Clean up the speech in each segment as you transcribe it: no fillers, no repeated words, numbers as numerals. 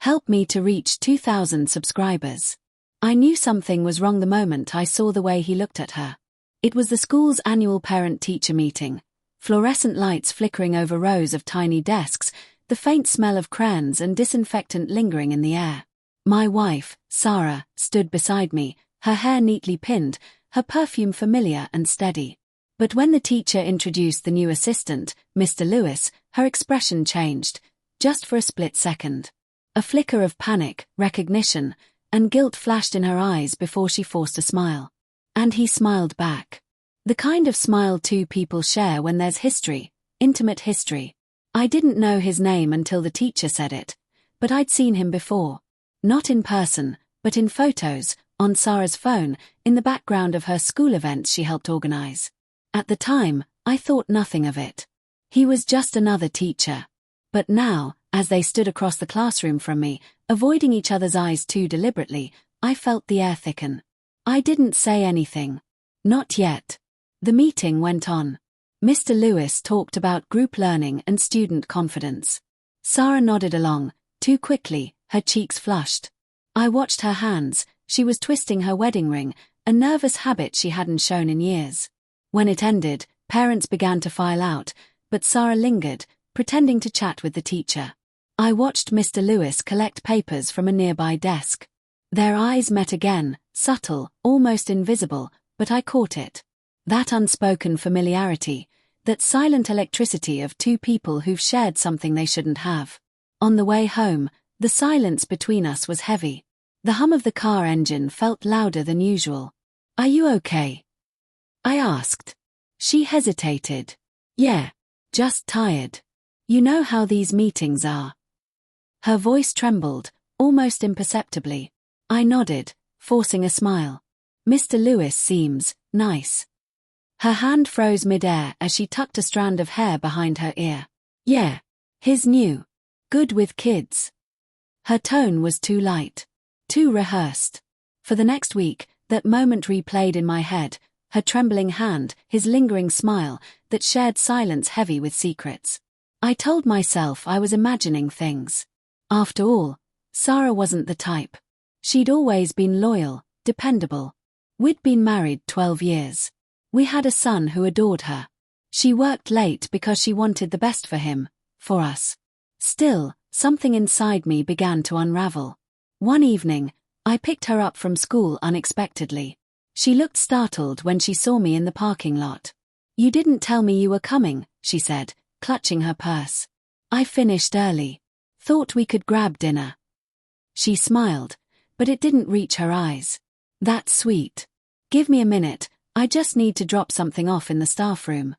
Help me to reach 2,000 subscribers. I knew something was wrong the moment I saw the way he looked at her. It was the school's annual parent-teacher meeting. Fluorescent lights flickering over rows of tiny desks, the faint smell of crayons and disinfectant lingering in the air. My wife, Sarah, stood beside me, her hair neatly pinned, her perfume familiar and steady. But when the teacher introduced the new assistant, Mr. Lewis, her expression changed, just for a split second. A flicker of panic, recognition, and guilt flashed in her eyes before she forced a smile. And he smiled back. The kind of smile two people share when there's history, intimate history. I didn't know his name until the teacher said it, but I'd seen him before. Not in person, but in photos, on Sarah's phone, in the background of her school events she helped organize. At the time, I thought nothing of it. He was just another teacher. But now, as they stood across the classroom from me, avoiding each other's eyes too deliberately, I felt the air thicken. I didn't say anything. Not yet. The meeting went on. Mr. Lewis talked about group learning and student confidence. Sarah nodded along, too quickly, her cheeks flushed. I watched her hands, she was twisting her wedding ring, a nervous habit she hadn't shown in years. When it ended, parents began to file out, but Sarah lingered, pretending to chat with the teacher. I watched Mr. Lewis collect papers from a nearby desk. Their eyes met again, subtle, almost invisible, but I caught it. That unspoken familiarity, that silent electricity of two people who've shared something they shouldn't have. On the way home, the silence between us was heavy. The hum of the car engine felt louder than usual. "Are you okay?" I asked. She hesitated. "Yeah, just tired. You know how these meetings are." Her voice trembled, almost imperceptibly. I nodded, forcing a smile. "Mr. Lewis seems nice." Her hand froze mid-air as she tucked a strand of hair behind her ear. "Yeah, he's new. Good with kids." Her tone was too light, too rehearsed. For the next week, that moment replayed in my head, her trembling hand, his lingering smile, that shared silence heavy with secrets. I told myself I was imagining things. After all, Sarah wasn't the type. She'd always been loyal, dependable. We'd been married 12 years. We had a son who adored her. She worked late because she wanted the best for him, for us. Still, something inside me began to unravel. One evening, I picked her up from school unexpectedly. She looked startled when she saw me in the parking lot. "You didn't tell me you were coming," she said, clutching her purse. "I finished early. Thought we could grab dinner." She smiled, but it didn't reach her eyes. "That's sweet. Give me a minute, I just need to drop something off in the staff room."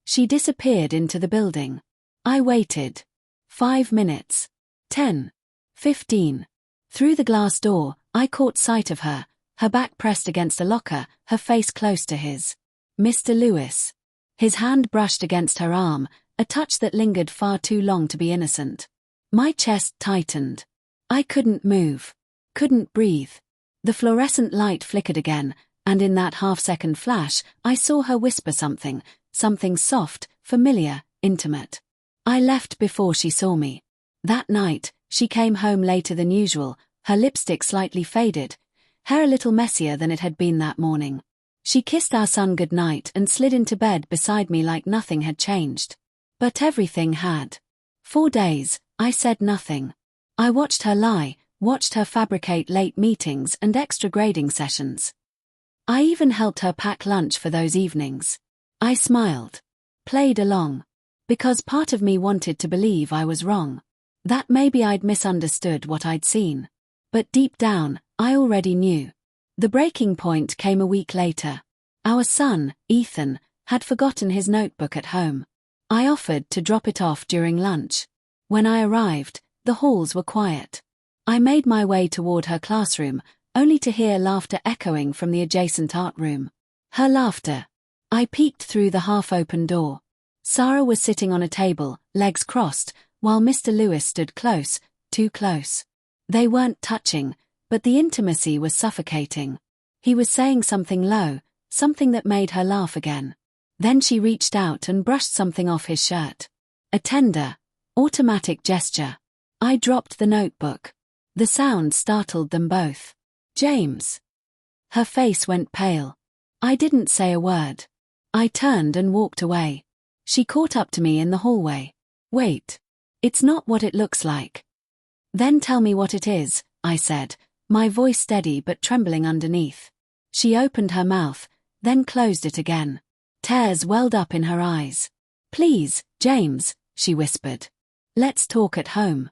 She disappeared into the building. I waited. 5 minutes. 10. 15. Through the glass door, I caught sight of her, her back pressed against a locker, her face close to his. Mr. Lewis. His hand brushed against her arm, a touch that lingered far too long to be innocent. My chest tightened. I couldn't move. Couldn't breathe. The fluorescent light flickered again, and in that half-second flash, I saw her whisper something soft, familiar, intimate. I left before she saw me. That night, she came home later than usual, her lipstick slightly faded, hair a little messier than it had been that morning. She kissed our son goodnight and slid into bed beside me like nothing had changed. But everything had. 4 days, I said nothing. I watched her lie, watched her fabricate late meetings and extra grading sessions. I even helped her pack lunch for those evenings. I smiled. Played along. Because part of me wanted to believe I was wrong. That maybe I'd misunderstood what I'd seen. But deep down, I already knew. The breaking point came a week later. Our son, Ethan, had forgotten his notebook at home. I offered to drop it off during lunch. When I arrived, the halls were quiet. I made my way toward her classroom, only to hear laughter echoing from the adjacent art room. Her laughter. I peeked through the half-open door. Sarah was sitting on a table, legs crossed, while Mr. Lewis stood close, too close. They weren't touching, but the intimacy was suffocating. He was saying something low, something that made her laugh again. Then she reached out and brushed something off his shirt. A tender, automatic gesture. I dropped the notebook. The sound startled them both. James. Her face went pale. I didn't say a word. I turned and walked away. She caught up to me in the hallway. Wait. It's not what it looks like. Then tell me what it is, I said, my voice steady but trembling underneath. She opened her mouth, then closed it again. Tears welled up in her eyes. Please, James, she whispered. Let's talk at home.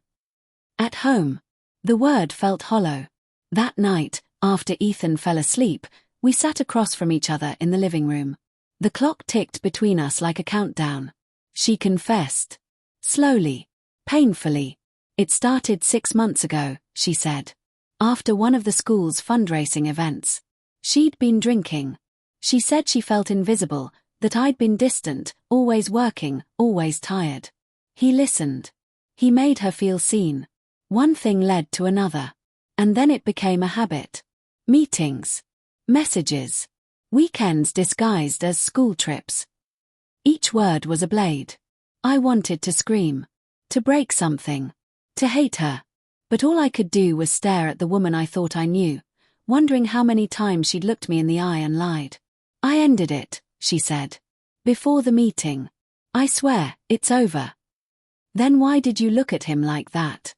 At home. The word felt hollow. That night, after Ethan fell asleep, we sat across from each other in the living room. The clock ticked between us like a countdown. She confessed. Slowly. Painfully. It started 6 months ago, she said. After one of the school's fundraising events. She'd been drinking. She said she felt invisible, that I'd been distant, always working, always tired. He listened. He made her feel seen. One thing led to another. And then it became a habit. Meetings. Messages. Weekends disguised as school trips. Each word was a blade. I wanted to scream. To break something. To hate her. But all I could do was stare at the woman I thought I knew, wondering how many times she'd looked me in the eye and lied. I ended it, she said. Before the meeting. I swear, it's over. Then why did you look at him like that?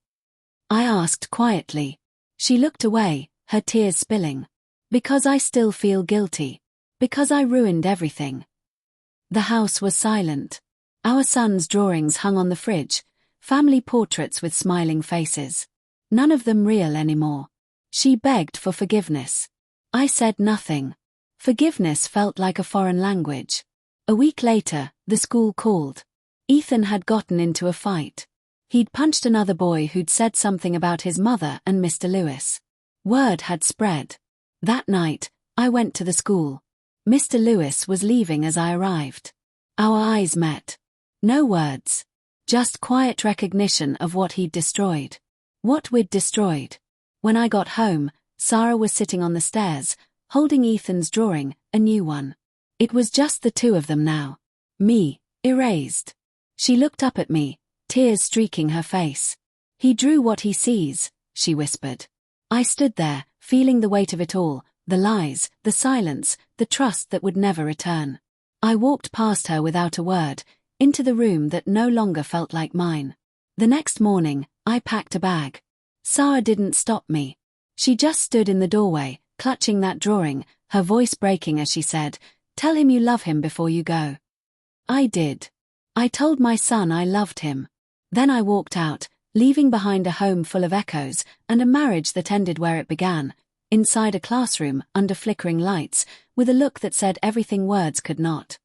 I asked quietly. She looked away, her tears spilling. Because I still feel guilty. Because I ruined everything. The house was silent. Our son's drawings hung on the fridge, family portraits with smiling faces. None of them real anymore. She begged for forgiveness. I said nothing. Forgiveness felt like a foreign language. A week later, the school called. Ethan had gotten into a fight. He'd punched another boy who'd said something about his mother and Mr. Lewis. Word had spread. That night, I went to the school. Mr. Lewis was leaving as I arrived. Our eyes met. No words. Just quiet recognition of what he'd destroyed. What we'd destroyed. When I got home, Sarah was sitting on the stairs, holding Ethan's drawing, a new one. It was just the two of them now. Me, erased. She looked up at me, tears streaking her face. He drew what he sees, she whispered. I stood there, feeling the weight of it all, the lies, the silence, the trust that would never return. I walked past her without a word, into the room that no longer felt like mine. The next morning, I packed a bag. Sarah didn't stop me. She just stood in the doorway, clutching that drawing, her voice breaking as she said, "Tell him you love him before you go." I did. I told my son I loved him. Then I walked out, leaving behind a home full of echoes and a marriage that ended where it began, inside a classroom under flickering lights, with a look that said everything words could not.